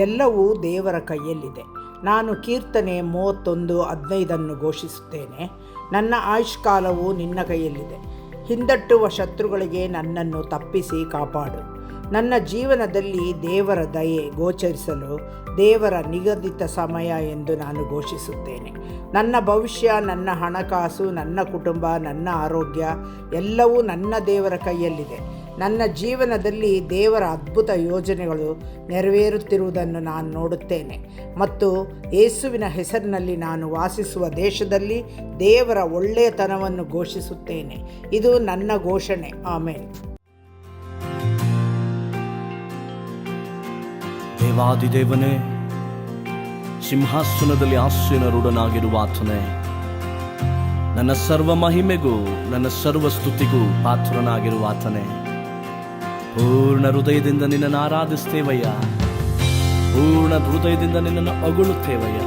ಎಲ್ಲವೂ ದೇವರ ಕೈಯಲ್ಲಿದೆ. ನಾನು ಕೀರ್ತನೆ 31:15 ಘೋಷಿಸುತ್ತೇನೆ. ನನ್ನ ಆಯುಷ್ಕಾಲವು ನಿನ್ನ ಕೈಯಲ್ಲಿದೆ. ಹಿಂದಟ್ಟುವ ಶತ್ರುಗಳಿಗೆ ನನ್ನನ್ನು ತಪ್ಪಿಸಿ ಕಾಪಾಡು. ನನ್ನ ಜೀವನದಲ್ಲಿ ದೇವರ ದಯೆ ಗೋಚರಿಸಲು ದೇವರ ನಿಗದಿತ ಸಮಯ ಎಂದು ನಾನು ಘೋಷಿಸುತ್ತೇನೆ. ನನ್ನ ಭವಿಷ್ಯ, ನನ್ನ ಹಣಕಾಸು, ನನ್ನ ಕುಟುಂಬ, ನನ್ನ ಆರೋಗ್ಯ ಎಲ್ಲವೂ ನನ್ನ ದೇವರ ಕೈಯಲ್ಲಿದೆ. ನನ್ನ ಜೀವನದಲ್ಲಿ ದೇವರ ಅದ್ಭುತ ಯೋಜನೆಗಳು ನೆರವೇರುತ್ತಿರುವುದನ್ನು ನಾನು ನೋಡುತ್ತೇನೆ ಮತ್ತು ಯೇಸುವಿನ ಹೆಸರಿನಲ್ಲಿ ನಾನು ವಾಸಿಸುವ ದೇಶದಲ್ಲಿ ದೇವರ ಒಳ್ಳೆಯತನವನ್ನು ಘೋಷಿಸುತ್ತೇನೆ. ಇದು ನನ್ನ ಘೋಷಣೆ. ಆಮೆನ್. ದೇವಾದಿದೇವನೇ, ಸಿಂಹಾಸನದಲ್ಲಿ ಆಸೀನರೂಢನಾಗಿರುವ ಆತನೇ, ನನ್ನ ಸರ್ವ ಮಹಿಮೆಗೂ ನನ್ನ ಸರ್ವ ಸ್ತುತಿಗೂ ಪಾತ್ರನಾಗಿರುವ ಆತನೇ, ಪೂರ್ಣ ಹೃದಯದಿಂದ ನಿನ್ನನ್ನು ಆರಾಧಿಸ್ತೇವಯ್ಯ. ಪೂರ್ಣ ಹೃದಯದಿಂದ ನಿನ್ನನ್ನು ಹೊಗಳುತ್ತೇವಯ್ಯ.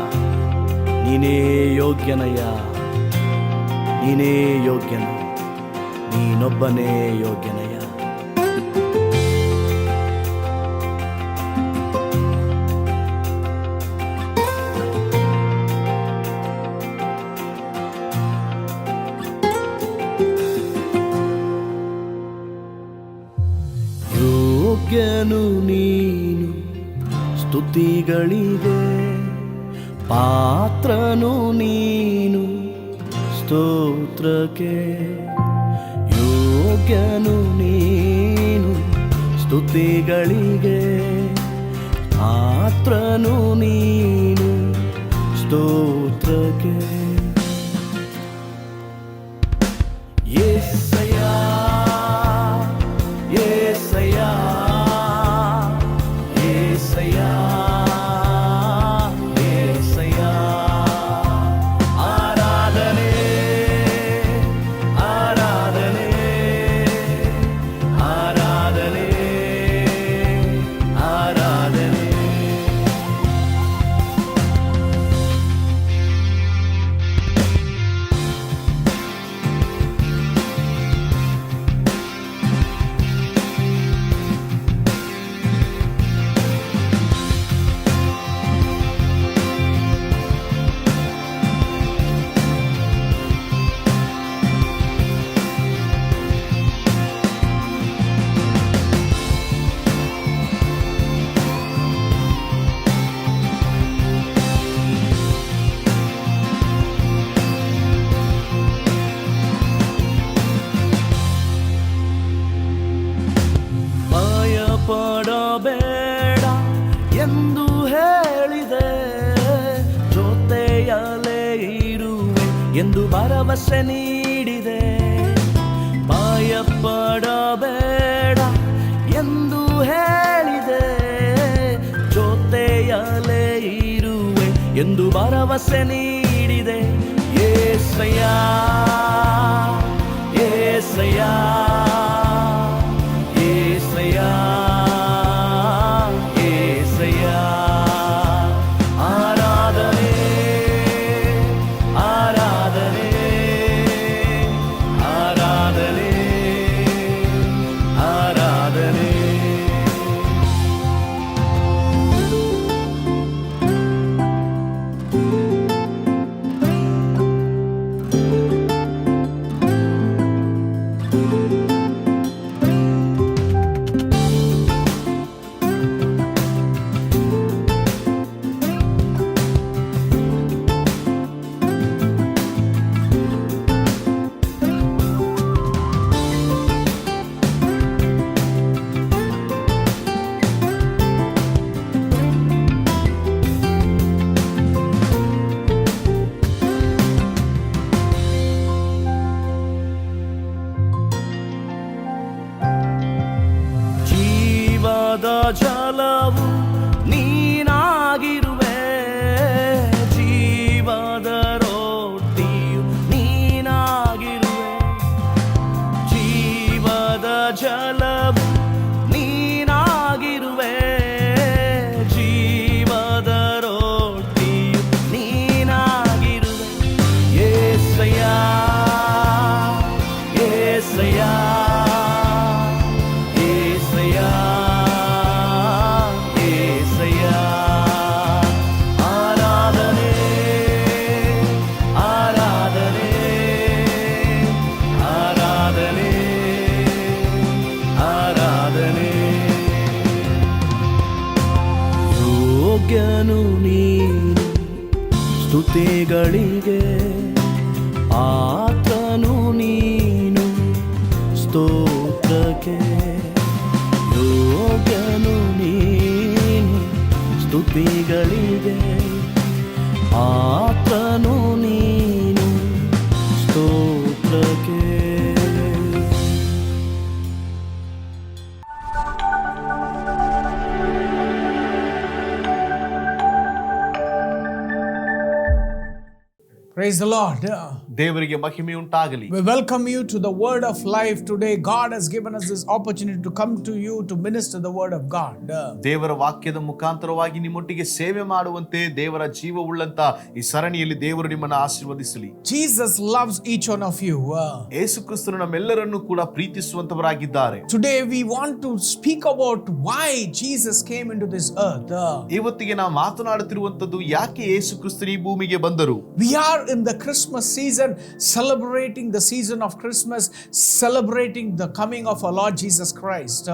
ನೀನೇ ಯೋಗ್ಯನಯ್ಯ, ನೀನೇ ಯೋಗ್ಯನ, ನೀನೊಬ್ಬನೇ ಯೋಗ್ಯನಯ್ಯ. ಯೋಗ್ಯನು ನೀನು ಸ್ತುತಿಗಳಿಗೆ, ಪಾತ್ರನು ನೀನು ಸ್ತೋತ್ರಕ್ಕೆ. ಯೋಗ್ಯನು ನೀನು ಸ್ತುತಿಗಳಿಗೆ, ಪಾತ್ರನು ನೀನು ಸ್ತೋತ್ರಕ್ಕೆ. ಯೆಸಯ್ಯ, ಯೆಸಯ್ಯ, ಯೆಸಯ್ಯ, ಯೆಸಯ್ಯ. ಆರಾಧನೆ, ಆರಾಧನೆ, ಆರಾಧನೆ, ಆರಾಧನೆ. ಭಯಪಡಬೇಡ ಎಂದು ಹೇಳಿದೆ, ಜೊತೆಯಲ್ಲೇ ಇರುವೆ ಎಂದು ಭರವಸೆ ನೀಡಿದೆ. ಭಯಪಡಬೇಡ ಎಂದು ಹೇಳಿದೆ, ಜೊತೆಯಲ್ಲೇ ಇರುವೆ ಎಂದು ಭರವಸೆ ನೀಡಿದೆ. ಯೆಸಯ್ಯ, ಯೆಸಯ್ಯ, ಯೆಸಯ್ಯ, ಯೆಸಯ್ಯ. ಆರಾಧನೆ, ಆರಾಧನೆ, ಆರಾಧನೆ, ಆರಾಧನೆ. ಜಲವು ನೀನಾಗಿರುವೆ, ಜೀವದ ರೋಟಿಯು ನೀನಾಗಿರುವೆ. ಜೀವದ ಜಲವು ನೀನಾಗಿರುವೆ, ಜೀವದ ರೋಟಿಯು ನೀನಾಗಿರುವೆ. ಯೆಸಯ್ಯ, ಯೆಸಯ್ಯ, ಯೆಸಯ್ಯ, ಯೋಗ್ಯನು ನೀನು ಸ್ತುತಿಗಳಿಗೆ, ಆತನು ನೀನು ಸ್ತೋತ್ರಕ್ಕೆ. ಯೋಗ್ಯನು ನೀನು ಸ್ತುತಿಗಳಿಗೆ, ಆತನು ನೀನು ಸ್ತೋತ್ರಕ್ಕೆ. Praise the Lord. ದೇವರಿಗೆ ಮಹಿಮೆ ಉಂಟಾಗಲಿ. We welcome you to the Word of Life today. God has given us this opportunity to come to you to minister the Word of God. ದೇವರ ವಾಕ್ಯದ ಮುಖಾಂತರವಾಗಿ ನಿಮ್ಮೊಟ್ಟಿಗೆ ಸೇವೆ ಮಾಡುವಂತೆ ದೇವರ ಜೀವವುಳ್ಳಂತ ಈ ಸರಣಿಯಲ್ಲಿ ದೇವರು ನಿಮ್ಮನ್ನು ಆಶೀರ್ವದಿಸಲಿ. Jesus loves each one of you. ಯೇಸು ಕ್ರಿಸ್ತನು ನಮ್ಮೆಲ್ಲರನ್ನು ಕೂಡ ಪ್ರೀತಿಸುವಂತವರಾಗಿದ್ದಾರೆ. Today we want to speak about why Jesus came into this earth. ಇವತ್ತಿಗೆ ನಾವು ಮಾತನಾಡುತ್ತಿರುವಂತದ್ದು ಯಾಕೆ ಯೇಸು ಕ್ರಿಸ್ತನು ಈ ಭೂಮಿಗೆ ಬಂದರು. We are in the Christmas season, celebrating the season of Christmas, celebrating the coming of our Lord Jesus Christ.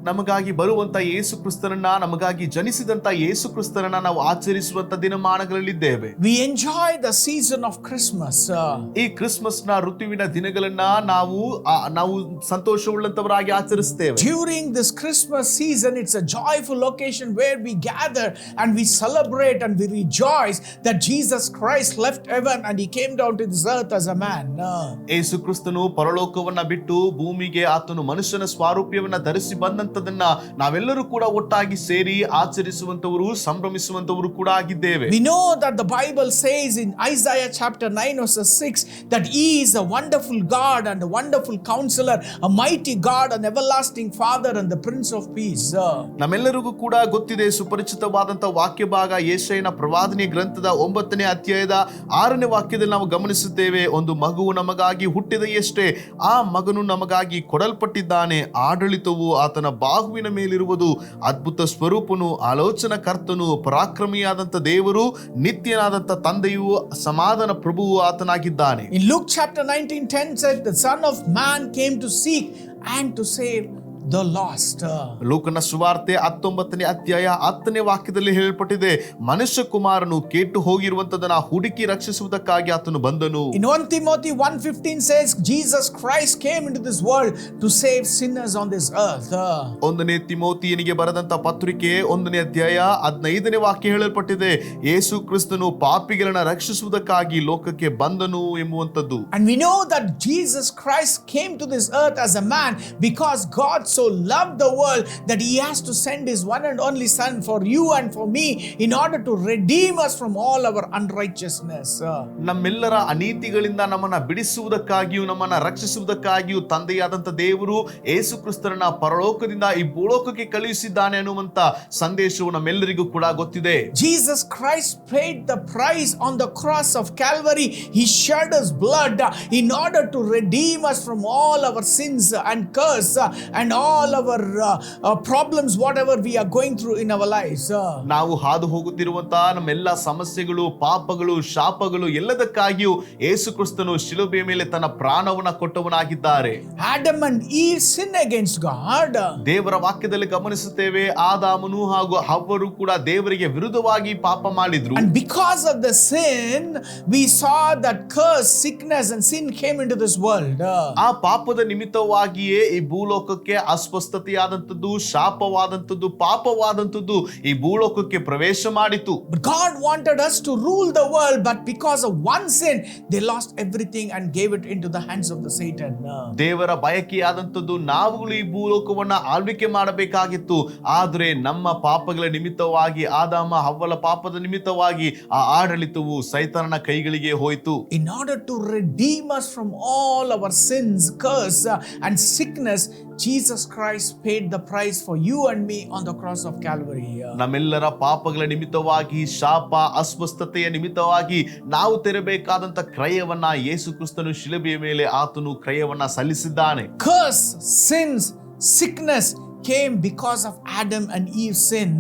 ನಮಗಾಗಿ ಬರುವಂತ ಯೇಸು ಕ್ರಿಸ್ತನನ್ನ, ನಮಗಾಗಿ ಜನಿಸಿದಂತ ಯೇಸು ಕ್ರಿಸ್ತನನ್ನ ನಾವು ಆಚರಿಸುವಂತ ದಿನಮಾನಗಳಲ್ಲಿದ್ದೇವೆ. We enjoy the season of Christmas. ಈ ಕ್ರಿಸ್ಮಸ್ ನ ಋತುವಿನ ದಿನಗಳನ್ನ ನಾವು ಸಂತೋಷವುಳ್ಳಂತವರಾಗಿ ಆಚರಿಸ್ತೇವೆ. During this Christmas season, it's a joyful occasion where we gather and we celebrate and we rejoice that Jesus Christ left heaven and he came down to this earth as a man. ಯೇಸು ಕ್ರಿಸ್ತನು ಪರಲೋಕವನ್ನ ಬಿಟ್ಟು ಭೂಮಿಗೆ ಆತನು ಮನುಷ್ಯನ ಸ್ವಾರೂಪ್ಯವನ್ನ ಧರಿಸಿ ಬಂದಂತದನ್ನ ನಾವೆಲ್ಲರೂ ಕೂಡ ಒಟ್ಟಾಗಿ ಸೇರಿ ಆಚರಿಸುವಂತವರು, ಸಂಭ್ರಮಿಸುವಂತವರು ಕೂಡ ಆಗಿದ್ದೇವೆ. We know that the Bible says in Isaiah chapter 9 verse 6 that he is a wonderful God and a wonderful counselor, a mighty God, an everlasting Father and the Prince of Peace. ನಮ್ಮೆಲ್ಲರಿಗೂ ಕೂಡ ಗೊತ್ತಿದೆ, ಸುಪರಿಚಿತವಾದಂತ ವಾಕ್ಯ ಭಾಗ ಯೆಶಾಯನ ಪ್ರವಾದನೆ ಗ್ರಂಥದ 9ನೇ ಅಧ್ಯಾಯದ 6ನೇ ವಾಕ್ಯದಲ್ಲಿ ನಾವು ಗಮನಿಸುತ್ತೇವೆ. ಒಂದು ಮಗುವು ನಮಗಾಗಿ ಹುಟ್ಟಿದೆಯಷ್ಟೇ, ಆ ಮಗನು ನಮಗಾಗಿ ಕೊಡಲ್ಪಟ್ಟಿದ್ದಾನೆ, ಆಡಳಿತವು ಆತನ ಬಾಹುವಿನ ಮೇಲಿರುವುದು, ಅದ್ಭುತ ಸ್ವರೂಪನು, ಆಲೋಚನಾ ಕರ್ತನು, ಪರಾಕ್ರಮಿಯಾದಂತ ದೇವರು, ನಿತ್ಯನಾದಂತ ತಂದೆಯು, ಸಮಾಧಾನ ಪ್ರಭುವು ಆತನಾಗಿದ್ದಾನೆ. In Luke chapter 19:10 said the Son of Man came to seek and to save the lost. ಲೂಕನ ಸುವಾರ್ತೆ 19ನೇ ಅಧ್ಯಾಯ 10ನೇ ವಾಕ್ಯದಲ್ಲಿ ಹೇಳಲ್ಪಟ್ಟಿದೆ, ಮನುಷ್ಯ ಕುಮಾರನು ಕೆಟ್ಟು ಹೋಗಿರುವಂತದನ್ನ ಹುಡುಕಿ ರಕ್ಷಿಸುವುದಕ್ಕಾಗಿ ಆತನು ಬಂದನು. In 1 Timothy 1:15 says Jesus Christ came into this world to save sinners on this earth. 1ನೇ ತಿಮೋತಿಯನಿಗೆ ಬರೆದಂತ ಪತ್ರಿಕೆ 1ನೇ ಅಧ್ಯಾಯ 15ನೇ ವಾಕ್ಯ ಹೇಳಲ್ಪಟ್ಟಿದೆ, ಯೇಸು ಕ್ರಿಸ್ತನು ಪಾಪಿಗಳನ್ನ ರಕ್ಷಿಸುವುದಕ್ಕಾಗಿ ಲೋಕಕ್ಕೆ ಬಂದನು ಎಂಬುವಂತದ್ದು. And we know that Jesus Christ came to this earth as a man because God so loved the world that he has to send his one and only son for you and for me in order to redeem us from all our unrighteousness. ನಮ್ಮೆಲ್ಲರ ಅನೀತಿಗಳಿಂದ ನಮ್ಮನ್ನ ಬಿಡಿಸುವುದಕ್ಕಾಗಿಯೂ ನಮ್ಮನ್ನ ರಕ್ಷಿಸುವುದಕ್ಕಾಗಿಯೂ ತಂದೆಯಾದಂತ ದೇವರು ಯೇಸು ಕ್ರಿಸ್ತನನ್ನ ಪರಲೋಕದಿಂದ ಈ ಭೂಲೋಕಕ್ಕೆ ಕಳುಹಿಸಿದ್ದಾನೆ ಅನ್ನುವಂತ ಸಂದೇಶವು ನಮ್ಮೆಲ್ಲರಿಗೂ ಕೂಡ ಗೊತ್ತಿದೆ. Jesus Christ paid the price on the cross of Calvary. He shed his blood in order to redeem us from all our sins and curse and all our problems whatever we are going through in our lives. ನಾವು ಹಾದು ಹೋಗುತ್ತಿರುವಂತಹ ನಮ್ಮೆಲ್ಲ ಸಮಸ್ಯೆಗಳು, ಪಾಪಗಳು, ಶಾಪಗಳು ಎಲ್ಲದಕ್ಕಾಗಿಯೂ ಯೇಸು ಕ್ರಿಸ್ತನು ಶಿಲುಬೆಯ ಮೇಲೆ ತನ್ನ ಪ್ರಾಣವನ್ನ ಕೊಟ್ಟವನಾಗಿದ್ದಾರೆ. Adam and Eve sinned against God. ದೇವರ ವಾಕ್ಯದಲ್ಲಿ ಗಮನಿಸುತ್ತೇವೆ, ಆದಾಮನು ಹಾಗೂ ಹವ್ವರು ಕೂಡ ದೇವರಿಗೆ ವಿರುದ್ಧವಾಗಿ ಪಾಪ ಮಾಡಿದ್ರು. And because of the sin we saw that curse, sickness and sin came into this world. ಆ ಪಾಪದ ನಿಮಿತ್ತವಾಗಿಯೇ ಈ ಭೂಲೋಕಕ್ಕೆ ಅಸ್ವಸ್ಥತೆಯಾದಂಥದ್ದು, ಶಾಪವಾದಂಥದ್ದು, ಪಾಪವಾದಂಥದ್ದು ಈ ಭೂಲೋಕಕ್ಕೆ ಪ್ರವೇಶ ಮಾಡಿತು. But God wanted us to rule the world, but because of one sin they lost everything and gave it into the hands of the Satan. ದೇವರ ಬಯಕೆಯಾದಂಥದ್ದು ನಾವುಗಳು ಈ ಭೂಲೋಕವನ್ನ ಆಳ್ವಿಕೆ ಮಾಡಬೇಕಾಗಿತ್ತು. ಆದರೆ ನಮ್ಮ ಪಾಪಗಳ ನಿಮಿತ್ತವಾಗಿ, ಆದಾಮ ಹವ್ವಳ ಪಾಪದ ನಿಮಿತ್ತವಾಗಿ ಆ ಆಡಳಿತವು ಸೈತಾನನ ಕೈಗಳಿಗೆ ಹೋಯಿತು. In order to redeem us from all our sins, curse and sickness, Jesus Christ paid the price for you and me on the cross of Calvary. ನಮ್ಮೆಲ್ಲರ ಪಾಪಗಳ ನಿಮಿತ್ತವಾಗಿ, ಶಾಪ, ಅಸ್ವಸ್ಥತೆಯ ನಿಮಿತ್ತವಾಗಿ ನಾವು ತೆರಬೇಕಾದಂತ ಕ್ರಯವನ್ನ ಯೇಸು ಕ್ರಿಸ್ತನು ಶಿಲುಬೆಯ ಮೇಲೆ ಆತನು ಕ್ರಯವನ್ನ ಸಲ್ಲಿಸಿದ್ದಾನೆ. Curse, sins, sickness, came because of Adam and Eve's sin,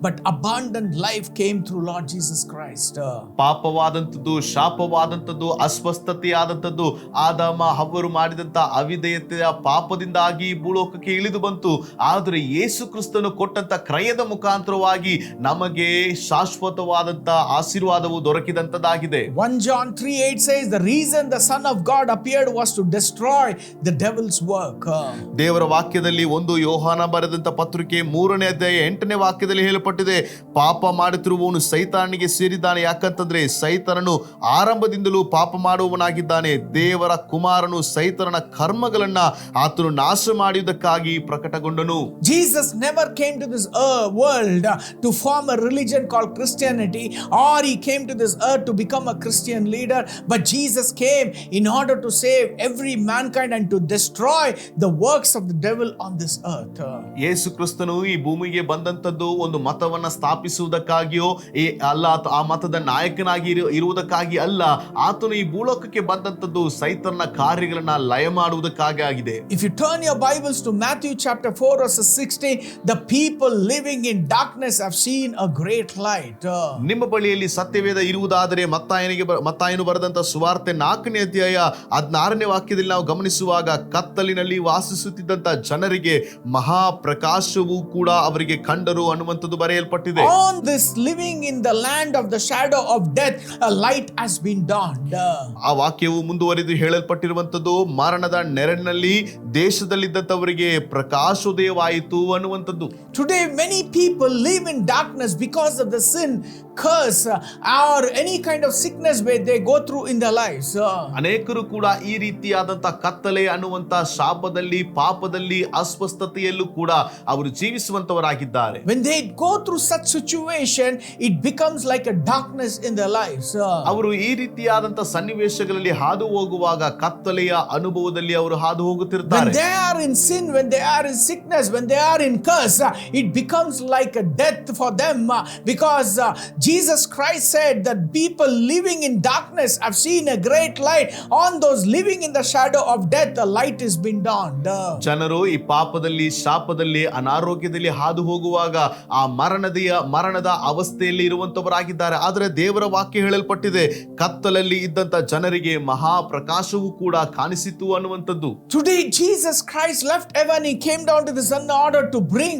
but abundant life came through Lord Jesus Christ. ಪಾಪವಾದಂಥದ್ದು, ಶಾಪವಾದಂಥದ್ದು, ಅಸ್ವಸ್ಥತೆಯಾದಂಥದ್ದು ಆದಾಮ ಹವ್ವರು ಮಾಡಿದಂತ ಅವಿಧೇಯತೆಯ ಪಾಪದಿಂದಾಗಿ ಈ ಭೂಲೋಕಕ್ಕೆ ಇಳಿದು ಬಂತು. ಆದರೆ ಯೇಸು ಕ್ರಿಸ್ತನು ಕೊಟ್ಟಂತ ಕ್ರಯದ ಮುಖಾಂತರವಾಗಿ ನಮಗೆ ಶಾಶ್ವತವಾದಂತ ಆಶೀರ್ವಾದವು ದೊರಕಿದಂತದಾಗಿದೆ. 1 John 3:8 says the reason the Son of God appeared was to destroy the devil's work. ದೇವರ ವಾಕ್ಯದಲ್ಲಿ 1 ಯೋಹಾನ ಬರೆದಂತ ಪತ್ರಿಕೆ 3ನೇ ಅಧ್ಯಾಯ 8ನೇ ವಾಕ್ಯದಲ್ಲಿ ಹೇಳಲ್ಪಟ್ಟಿದೆ, ಪಾಪ ಮಾಡುತ್ತಿರುವವನು ಸೈತಾನಿಗೆ ಸೇರಿದ್ದಾನೆ. ಯಾಕಂತಂದ್ರೆ ಸೈತನನು ಆರಂಭದಿಂದಲೂ ಪಾಪ ಮಾಡುವವನಾಗಿದ್ದಾನೆ. ದೇವರ ಕುಮಾರನು ಸೈತನನ ಕರ್ಮಗಳನ್ನ ಆತನು ನಾಶ ಮಾಡುವುದಕ್ಕಾಗಿ ಪ್ರಕಟಗೊಂಡನು. Jesus never came to this world to form a religion called Christianity, or he came to this earth to become a Christian leader, but Jesus came in order to save every mankind and to destroy the works of the devil on this earth. ಯೇಸು ಕ್ರಿಸ್ತನು ಈ ಭೂಮಿಗೆ ಬಂದಂತದ್ದು ಒಂದು ಮತವನ್ನ ಸ್ಥಾಪಿಸುವುದಕ್ಕಾಗಿಯೋ ಅಲ್ಲ, ಆ ಮತದ ನಾಯಕನಾಗಿ ಇರುವುದಕ್ಕಾಗಿ ಅಲ್ಲ. ಆತನು ಈ ಭೂಲೋಕಕ್ಕೆ ಬಂದಂತದ್ದು ಸೈತನ ಕಾರ್ಯಗಳನ್ನ ಲಯ ಮಾಡುವುದಕ್ಕಾಗಿ ಆಗಿದೆ. If you turn your Bibles to Matthew chapter 4 verses 16, the people living in darkness have seen a great light. ನಿಮ್ಮ ಬಳಿಯಲ್ಲಿ ಸತ್ಯವೇದ ಇರುವುದಾದರೆ ಮತ್ತಾಯನು ಬರೆದಂತ ಸುವಾರ್ತೆ 4ನೇ ಅಧ್ಯಾಯ 16ನೇ ವಾಕ್ಯದಲ್ಲಿ ನಾವು ಗಮನಿಸುವಾಗ, ಕತ್ತಲಿನಲ್ಲಿ ವಾಸಿಸುತ್ತಿದ್ದಂತ ಜನರಿಗೆ ಮಹಾಪ್ರಕಾಶವು ಕೂಡ ಅವರಿಗೆ ಕಂಡರು ಅನ್ನುವಂಥದ್ದು ಬರೆಯಲ್ಪಟ್ಟಿದೆ. On this living in the land of the shadow of death, a light has been dawned. ಆ ವಾಕ್ಯವು ಮುಂದುವರಿದು ಹೇಳಲ್ಪಟ್ಟಿರುವಂತದ್ದು, ಮರಣದ ನೆರಳಿನಲ್ಲಿ ದೇಶದಲ್ಲಿದ್ದಂಥವರಿಗೆ ಪ್ರಕಾಶೋದಯವಾಯಿತು ಅನ್ನುವಂಥದ್ದು. Today many people live in darkness because of the sin, curse, or any kind of sickness where they go through in their lives. ಅನೇಕರು ಕೂಡ ಈ ರೀತಿಯಾದಂತ ಕತ್ತಲೆ ಅನ್ನುವಂತ ಶಾಪದಲ್ಲಿ, ಪಾಪದಲ್ಲಿ, ಅಸ್ವಸ್ಥತೆಯಲ್ಲೂ ಕೂಡ ಅವರು ಜೀವಿಸುವಂತವರಾಗಿದ್ದಾರೆ. When they go through such situation, it becomes like a darkness in their lives. ಅವರು ಈ ರೀತಿಯಾದಂತ ಸನ್ನಿವೇಶಗಳಲ್ಲಿ ಹಾದು ಹೋಗುವಾಗ ಕತ್ತಲೆಯ ಅನುಭವದಲ್ಲಿ ಅವರು ಹಾದು ಹೋಗುತ್ತಿರ್ತಾರೆ. When they are in sin, when they are in sickness, when they are in curse, it becomes like a death for them, because Jesus Christ said that people living in darkness have seen a great light. On those living in the shadow of death, the light has been dawned. ಜನರು ಈ ಪಾಪದಲ್ಲಿ, ಶಾಪದಲ್ಲಿ, ಅನಾರೋಗ್ಯದಲ್ಲಿ ಹಾದು ಹೋಗುವಾಗ ಆ ಮರಣದ ಅವಸ್ಥೆಯಲ್ಲಿ ಇರುವಂತವರಾಗಿದ್ದಾರೆ. ಆದರೆ ದೇವರ ವಾಕ್ಯ ಹೇಳಲ್ಪಟ್ಟಿದೆ, ಕತ್ತಲಲ್ಲಿ ಇದ್ದಂತ ಜನರಿಗೆ ಮಹಾಪ್ರಕಾಶವೂ ಕೂಡ ಕಾಣಿಸಿತು ಅನ್ನುವಂಥದ್ದು. Today Jesus Christ left heaven, he came down to this earth in order to bring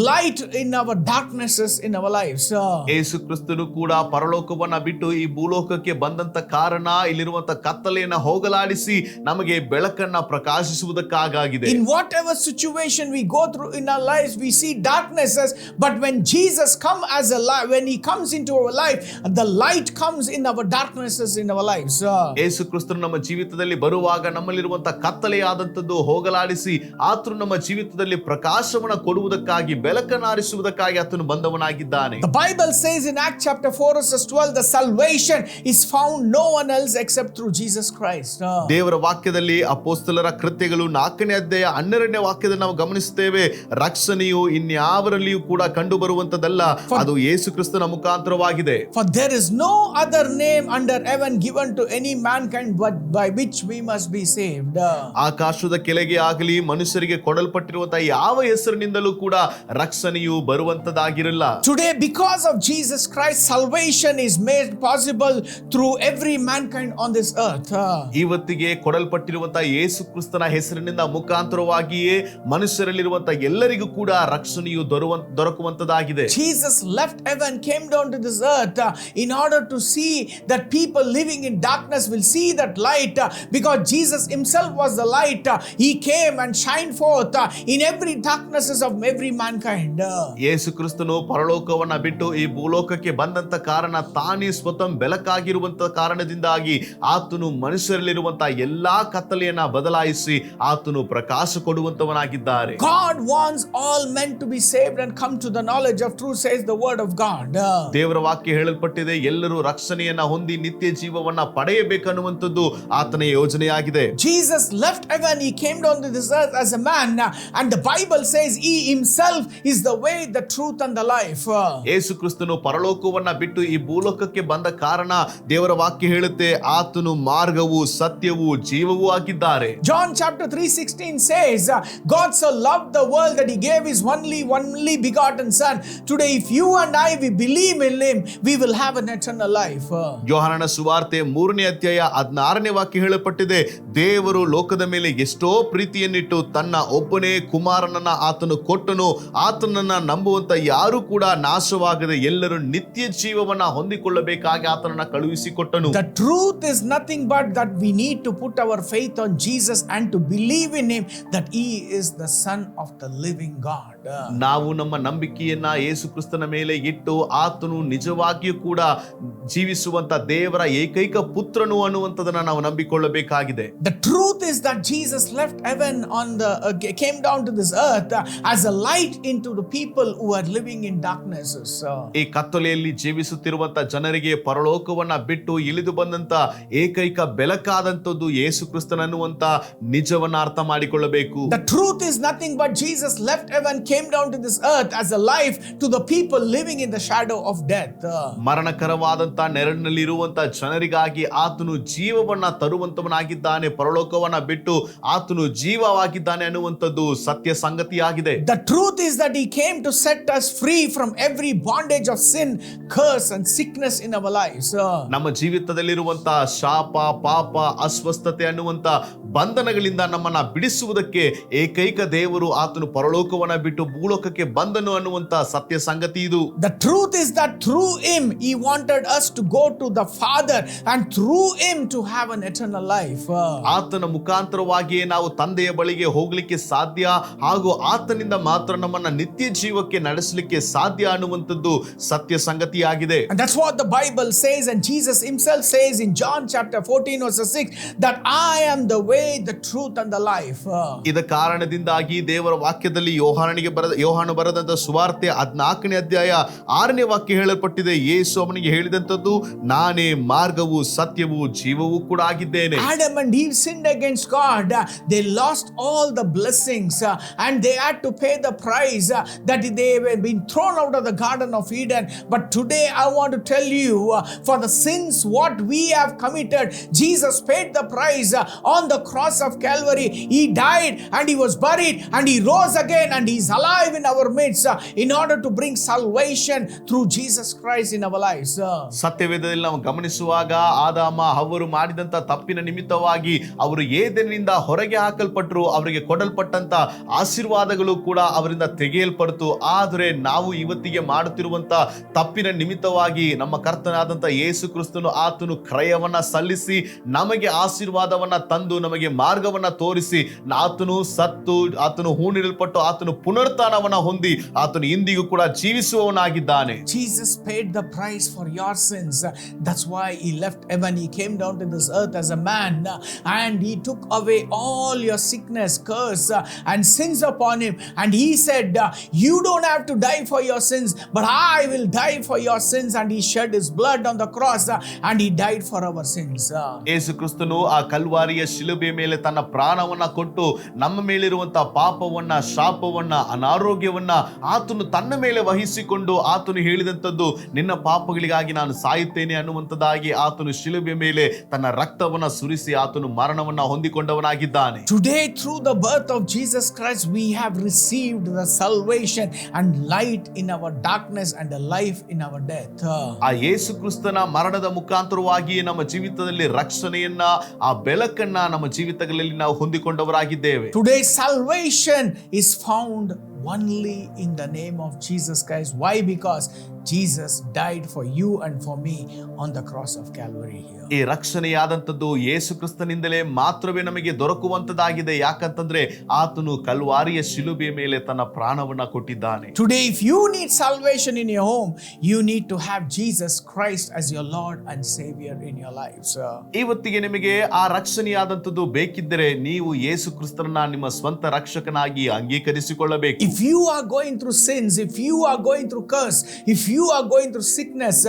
light in our darknesses in our lives. ಯೇಸು ಕ್ರಿಸ್ತನು ಕೂಡ ಪರಲೋಕವನ್ನ ಬಿಟ್ಟು ಈ ಭೂಲೋಕಕ್ಕೆ ಬಂದಂತ ಕಾರಣ ಇಲ್ಲಿರುವಂತ ಕತ್ತಲೆಯನ್ನ ಹೋಗಲಾಡಿಸಿ ನಮಗೆ ಬೆಳಕನ್ನ ಪ್ರಕಾಶಿಸುವುದಕ್ಕಾಗಿದೆ. In whatever situation we go through in our lives, we see darknesses, but when Jesus comes as a light, when he comes into our life, the light comes in our darknesses in our lives. ಯೇಸು ಕ್ರಿಸ್ತನು ನಮ್ಮ ಜೀವಿತದಲ್ಲಿ ಬರುವಾಗ ನಮ್ಮಲ್ಲಿರುವಂತ ಕತ್ತಲೆಯಾದಂತದ್ದು ಹೋಗಲಾಡಿಸಿ ಆತನು ನಮ್ಮ ಜೀವಿತದಲ್ಲಿ ಪ್ರಕಾಶವನ್ನ ಕೊಡುವುದಕ್ಕಾಗಿ, ಬೆಳಕನ್ನು ಆರಿಸುವುದಕ್ಕಾಗಿ ಆತನು ಬಂದವನಾಗಿದ್ದಾನೆ. The Bible says in Acts chapter 4 verses 12, the salvation is found no one else except through Jesus Christ. ದೇವರ ವಾಕ್ಯದಲ್ಲಿ ಅಪೊಸ್ತಲರ ಕೃತ್ಯಗಳು 4ನೇ ಅಧ್ಯಾಯ 12ನೇ ವಾಕ್ಯದಲ್ಲಿ ನಾವು ಗಮನಿಸುತ್ತೇವೆ, ರಕ್ಷಣೆಯು ಇನ್ಯಾವರಲ್ಲಿಯೂ ಕೂಡ ಕಂಡು ಬರುವಂತದಲ್ಲ, ಅದು ಯೇಸು ಕ್ರಿಸ್ತನ ಮುಖಾಂತರವಾಗಿದೆ. For there is no other name under heaven given to any mankind but by which we must be saved. ಆಕಾಶದ ಕೆಳಗೆ ಆಗಲಿ ಮನುಷ್ಯರಿಗೆ ಕೊಡಲ್ಪಟ್ಟಿರುವಂತಹ ಯಾವ ಹೆಸರಿನಿಂದಲೂ ಕೂಡ ರಕ್ಷಣೆಯು ಬರುವಂತದಾಗಿರಲ್ಲ. Today because of Jesus Christ, salvation is made possible through every mankind on this earth. ಇವತ್ತಿಗೆ ಕೊಡಲ್ಪಟ್ಟಿರುವಂತಹ ಯೇಸು ಕ್ರಿಸ್ತನ ಹೆಸರಿನಿಂದ ಮುಖಾಂತರವಾಗಿಯೇ ಮನುಷ್ಯರಲ್ಲಿರುವಂತಹ ಎಲ್ಲರಿಗೂ ಕೂಡ ರಕ್ಷಣೆಯು ದೊರಕುವಂತದಾಗಿದೆ. Jesus left heaven, came down to this earth in order to see that people living in darkness will see that light, because Jesus himself was the light. He came and shined forth in every darknesses of every mankind. ಯೇಸು ಕ್ರಿಸ್ತನು ಪರಲೋಕವನ್ನ ಬಿಟ್ಟು ಈ ಭೂಲೋಕಕ್ಕೆ ಬಂದಂತ ಕಾರಣ ತಾನೇ ಸ್ವತಃ ಬೆಳಕಾಗಿರುವಂತ ಕಾರಣದಿಂದಾಗಿ ಆತನು ಮನುಷ್ಯರಲ್ಲಿರುವಂತಹ ಎಲ್ಲಾ ಕತ್ತಲೆಯನ್ನ ಬದಲಾಯಿಸಿ ಆತನು ಪ್ರಕಾಶ ಕೊಡುವಂತವನಾಗಿದ್ದಾರೆ. God wants all men to be saved and come to the knowledge of truth, says the word of God. ದೇವರ ವಾಕ್ಯ ಹೇಳಲ್ಪಟ್ಟಿದೆ, ಎಲ್ಲರೂ ರಕ್ಷಣೆಯನ್ನ ಹೊಂದಿ ನಿತ್ಯ ಜೀವವನ್ನ ಪಡೆಯಬೇಕನ್ನುವಂಥದ್ದು ಆತನ ಯೋಜನೆಯಾಗಿದೆ. Jesus left heaven, he came down to this earth as a man, and the Bible says he himself is the way, the truth and the life. ಯೇಸು ಕ್ರಿಸ್ತನು ಪರಲೋಕವನ್ನ ಬಿಟ್ಟು ಈ ಭೂಲೋಕಕ್ಕೆ ಬಂದ ಕಾರಣ ದೇವರ ವಾಕ್ಯ ಹೇಳುತ್ತೆ, ಆತನು ಮಾರ್ಗವು, ಸತ್ಯವೂ, ಜೀವವೂ ಆಗಿದ್ದಾರೆ. John chapter 3:16 says, God so loved the the world that he gave his only begotten son. Today, if you and I, we believe in him, we will have an eternal life. ಯೋಹಾನನ ಸುವಾರ್ತೆ 3ನೇ ಅಧ್ಯಾಯ 16ನೇ ವಾಕ್ಯ ಹೇಳಲ್ಪಟ್ಟಿದೆ, ದೇವರು ಲೋಕದ ಮೇಲೆ ಎಷ್ಟೋ ಪ್ರೀತಿಯನ್ನಿಟ್ಟು ತನ್ನ ಒಬ್ಬನೇ ಕುಮಾರನನ್ನ ಆತನು ಕೊಟ್ಟನು, ಆತನನ್ನ ನಂಬುವಂತ ಯಾರು ಕೂಡ ನಾಶವಾಗದೆ ಎಲ್ಲರೂ ನಿತ್ಯ ಜೀವವನ್ನ ಹೊಂದಿಕೊಳ್ಳಬೇಕಾಗಿ ಆತನನ್ನ ಕಳುಹಿಸಿಕೊಟ್ಟನು. The truth is nothing but that we need to put our faith on Jesus and to believe in him that he is the son of the living God. ನಾವು ನಮ್ಮ ನಂಬಿಕೆಯನ್ನ ಯೇಸು ಕ್ರಿಸ್ತನ ಮೇಲೆ ಇಟ್ಟು ಆತನು ನಿಜವಾಗಿಯೂ ಕೂಡ ಜೀವಿಸುವಂತ ದೇವರ ಏಕೈಕ ಪುತ್ರನು ಅನ್ನುವಂಥದನ್ನ ನಾವು ನಂಬಿಕೊಳ್ಳಬೇಕಾಗಿದೆ. The truth is that Jesus left heaven came down to this earth as a light into the people who are living in darknesses. ಈ ಕತ್ತಲೆಯಲ್ಲಿ ಜೀವಿಸುತ್ತಿರುವಂತ ಜನರಿಗೆ ಪರಲೋಕವನ್ನ ಬಿಟ್ಟು ಇಳಿದು ಬಂದಂತ ಏಕೈಕ ಬೆಳಕಾದಂತದ್ದು ಯೇಸು ಕ್ರಿಸ್ತನನ್ನುವಂತ ನಿಜವನ್ನ ಅರ್ಥ ಮಾಡಿಕೊಳ್ಳಬೇಕು. The truth is nothing but Jesus left heaven, came down to this earth as a life to the people living in the shadow of death. ಮರಣಕರವಾದಂತ ನೆರಳಿನಲ್ಲಿರುವಂತ ಜನರಿಗಾಗಿ ಆತನು ಜೀವವನ್ನ ತರುವಂತವನಾಗಿದ್ದಾನೆ, ಪರಲೋಕವನ್ನ ಬಿಟ್ಟು ಆತನು ಜೀವವಾಗಿದ್ದಾನೆ ಅನ್ನುವಂಥದ್ದು ಸತ್ಯ ಸಂಗತಿಯಾಗಿದೆ. The truth is that he came to set us free from every bondage of sin, curse and sickness in our lives. ನಮ್ಮ ಜೀವಿತದಲ್ಲಿರುವಂತ ಶಾಪ, ಪಾಪ, ಅಸ್ವಸ್ಥತೆ ಅನ್ನುವಂತ ಬಂಧನಗಳಿಂದ ನಮ್ಮನ್ನ ಬಿಡಿಸುವುದಕ್ಕೆ ಏಕೈಕ ದೇವರು ಆತನು ಪರಲೋಕವನ್ನ ಬಿಟ್ಟು ಭೂಲೋಕಕ್ಕೆ ಬಂದನು ಅನ್ನುವಂತ ಸತ್ಯ ಸಂಗತಿ ಇದು. The truth is that through him he wanted us to go to the Father and through him to have an eternal life. ಆತನ ಮುಖಾಂತರವಾಗಿಯೇ ನಾವು ತಂದೆಯ ಬಳಿಗೆ ಹೋಗ್ಲಿಕ್ಕೆ ಸಾಧ್ಯ, ಹಾಗೂ ಆತನಿಂದ ಮಾತ್ರ ನಮ್ಮನ್ನ ನಿತ್ಯ ಜೀವಕ್ಕೆ ನಡೆಸಲಿಕ್ಕೆ ಸಾಧ್ಯ ಅನ್ನುವಂಥದ್ದು ಸತ್ಯ ಸಂಗತಿಯಾಗಿದೆ. And that's what the Bible says, and Jesus himself says in John chapter 14 verse 6 that I am the way, the truth and the life. ಇದ ಕಾರಣದಿಂದಾಗಿ ದೇವರ ವಾಕ್ಯದಲ್ಲಿ ಯೋಹಾನು ಬರೆದಂತ ಸುವಾರ್ತೆ 14ನೇ ಅಧ್ಯಾಯ 6ನೇ ವಾಕ್ಯ ಹೇಳಲ್ಪಟ್ಟಿದೆ, ಯೇಸು ಅವನಿಗೆ ಹೇಳಿದಂತದ್ದು, ನಾನೇ ಮಾರ್ಗವು ಸತ್ಯವೂ ಜೀವವೂ ಕೂಡ ಆಗಿದ್ದೇನೆ. Adam and Eve sinned against God. They lost all the blessings and they had to pay the price that they were being thrown out of the Garden of Eden. But today I want to tell you, for the sins what we have committed, Jesus paid the price on the cross of Calvary. He died and he was buried and he rose again and he is alive in our midst in order to bring salvation through Jesus Christ in our lives. ಸತ್ಯವೇದದಲ್ಲಿ ನಾವು ಗಮನಿಸುವಾಗ ಆದಾಮ ಹವ್ವರು ಮಾಡಿದಂತ ತಪ್ಪಿನ ನಿಮಿತ್ತವಾಗಿ ಅವರು ಏದೆನಿಂದ ಹೊರಗೆ ಹಾಕಲ್ಪಟ್ಟರು, ಅವರಿಗೆ ಕೊಡಲ್ಪಟ್ಟಂತ ಆಶೀರ್ವಾದಗಳು ಕೂಡ ಅವರಿಂದ ತೆಗೆಯಲ್ಪಡ್ತು. ಆದರೆ ನಾವು ಇವತ್ತಿಗೆ ಮಾಡುತ್ತಿರುವಂತ ತಪ್ಪಿನ ನಿಮಿತ್ತವಾಗಿ ನಮ್ಮ ಕರ್ತನಾದಂತ ಯೇಸು ಕ್ರಿಸ್ತನು ಆತನು ಕ್ರಯವನ್ನ ಸಲ್ಲಿಸಿ ನಮಗೆ ಆಶೀರ್ವಾದವನ್ನ ತಂದು ನಮಗೆ ಮಾರ್ಗವನ್ನ ತೋರಿಸಿ ಆತನು ಸತ್ತು ಆತನು ಹೂಣಿಡಲ್ಪಟ್ಟು ಆತನು ಪುನರುತ್ಥಾನವನ್ನ ಹೊಂದಿ ಆತನು ಇಂದಿಗೂ ಕೂಡ ಜೀವಿಸುವವನಾಗಿದ್ದಾನೆ. Jesus paid the price for your sins. That's why he left heaven. He came down to this earth as a man and he took away all your sickness, curse and sins upon him. And he said, you don't have to die for your sins, but I will die for your sins. And he shed his blood on the cross and he died for our sins. ಯೇಸು ಕ್ರಿಸ್ತನು ಆ ಕಲ್ವಾರಿಯ ಶಿಲುಬೆ ಮೇಲೆ ತನ್ನ ಪ್ರಾಣವನ್ನ ಕೊಟ್ಟು ನಮ್ಮ ಮೇಲಿರುವಂತ ಪಾಪವನ್ನ, ಶಾಪವನ್ನ, ಅನಾರೋಗ್ಯವನ್ನ ಆತನು ತನ್ನ ಮೇಲೆ ವಹಿಸಿಕೊಂಡು ಆತನು ಹೇಳಿದಂತದ್ದು, ನಿನ್ನ ಪಾಪಗಳಿಗಾಗಿ ನಾನು ಸಾಯುತ್ತೇನೆ ಅನ್ನುವಂಥದ್ದಾಗಿ ಆತನು ಶಿಲುಬೆ ಮೇಲೆ ತನ್ನ ರಕ್ತವನ್ನ ಸುರಿಸಿ ಆತನು ಮರಣವನ್ನ ಹೊಂದಿಕೊಂಡವನಾಗಿದ್ದಾನೆ. Today through the birth of Jesus Christ we have received the salvation and light in our darkness and the life in our death. ಆ ಯೇಸು ಕ್ರಿಸ್ತನ ಮರಣದ ಮುಖಾಂತರವಾಗಿ ನಮ್ಮ ಜೀವಿತದಲ್ಲಿ ರಕ್ಷಣೆಯನ್ನ, ಆ ಬೆಳಕನ್ನ ನಮ್ಮ ಜೀವಿತಗಳಲ್ಲಿ ನಾವು ಹೊಂದಿಕೊಂಡವರಾಗಿದ್ದೇವೆ. Today salvation is found only in the name of Jesus Christ. Why? Because Jesus died for you and for me on the cross of Calvary here. ಈ ರಕ್ಷಣೆಯಾದಂಥದ್ದು ಯೇಸು ಕ್ರಿಸ್ತನಿಂದಲೇ ಮಾತ್ರವೇ ನಮಗೆ ದೊರಕುವಂತದಾಗಿದೆ. ಯಾಕಂತಂದ್ರೆ ಆತನು ಕಲ್ವಾರಿಯ ಶಿಲುಬೆಯ ಮೇಲೆ ತನ್ನ ಪ್ರಾಣವನ್ನ ಕೊಟ್ಟಿದ್ದಾನೆ. Today if you need salvation in your home, you need to have Jesus Christ as your Lord and Savior in your lives. ಇವತ್ತಿಗೆ ನಿಮಗೆ ಆ ರಕ್ಷಣೆಯಾದಂಥದ್ದು ಬೇಕಿದ್ದರೆ ನೀವು ಯೇಸು ಕ್ರಿಸ್ತನನ್ನ ನಿಮ್ಮ ಸ್ವಂತ ರಕ್ಷಕನಾಗಿ ಅಂಗೀಕರಿಸಿಕೊಳ್ಳಬೇಕು. If If you are going through sins, if you are going through curse, if you are going through sickness,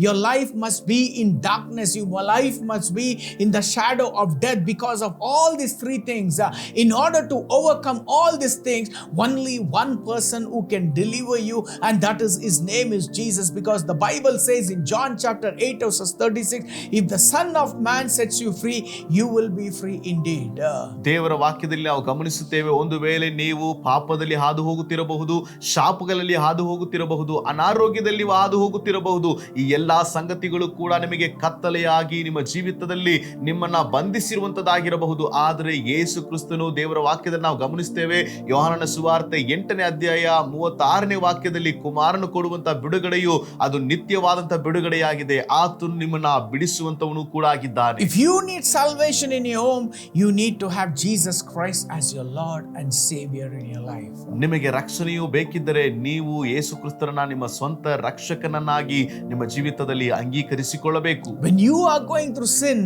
your life must be in darkness. Your life must be in the shadow of death because of all these three things. In order to overcome all these things, only one person who can deliver you, and that is, his name is Jesus, because the Bible says in John chapter 8 verses 36, if the Son of Man sets you free, you will be free indeed. ದೇವರ ವಾಕ್ಯದಲ್ಲಿ ನಾವು ಗಮನಿಸುತ್ತೇವೆ, ಒಂದು ವೇಳೆ ನೀವು ಪಾಪದಲ್ಲಿ ಹಾದು ಹೋಗುತ್ತಿರಬಹುದು, ಶಾಪಗಳಲ್ಲಿ ಹಾದು ಹೋಗುತ್ತಿರಬಹುದು, ಅನಾರೋಗ್ಯದಲ್ಲಿ ಹಾದು ಹೋಗುತ್ತಿರಬಹುದು, ಈ ಎಲ್ಲಾ ಸಂಗತಿಗಳು ಕೂಡ ನಿಮಗೆ ಕತ್ತಲೆಯಾಗಿ ನಿಮ್ಮ ಜೀವಿತದಲ್ಲಿ ನಿಮ್ಮನ್ನ ಬಂಧಿಸಿರುವಂತದ್ದಾಗಿರಬಹುದು. ಆದರೆ ಯೇಸು ಕ್ರಿಸ್ತನು, ದೇವರ ವಾಕ್ಯದಲ್ಲಿ ನಾವು ಗಮನಿಸ್ತೇವೆ, ಯೋಹಾನನ ಸುವಾರ್ತೆ 8ನೇ ಅಧ್ಯಾಯ 36ನೇ ವಾಕ್ಯದಲ್ಲಿ ಕುಮಾರನು ಕೊಡುವಂತ ಬಿಡುಗಡೆಯು ಅದು ನಿತ್ಯವಾದಂತ ಬಿಡುಗಡೆಯಾಗಿದೆ. ಆತನು ನಿಮ್ಮನ್ನ ಬಿಡಿಸುವಂತವನು ಕೂಡ ಆಗಿದ್ದಾನೆ. If you need salvation in your home, you need to have Jesus Christ as your Lord and Savior in your life. ನಿಮಗೆ ರಕ್ಷಣೆಯು ಬೇಕಿದ್ದರೆ ನೀವು ಯೇಸು ಕ್ರಿಸ್ತರನ್ನ ನಿಮ್ಮ ಸ್ವಂತ ರಕ್ಷಕನನ್ನಾಗಿ ನಿಮ್ಮ ಜೀವಿತದಲ್ಲಿ ಅಂಗೀಕರಿಸಿಕೊಳ್ಳಬೇಕು. When you are going through sin,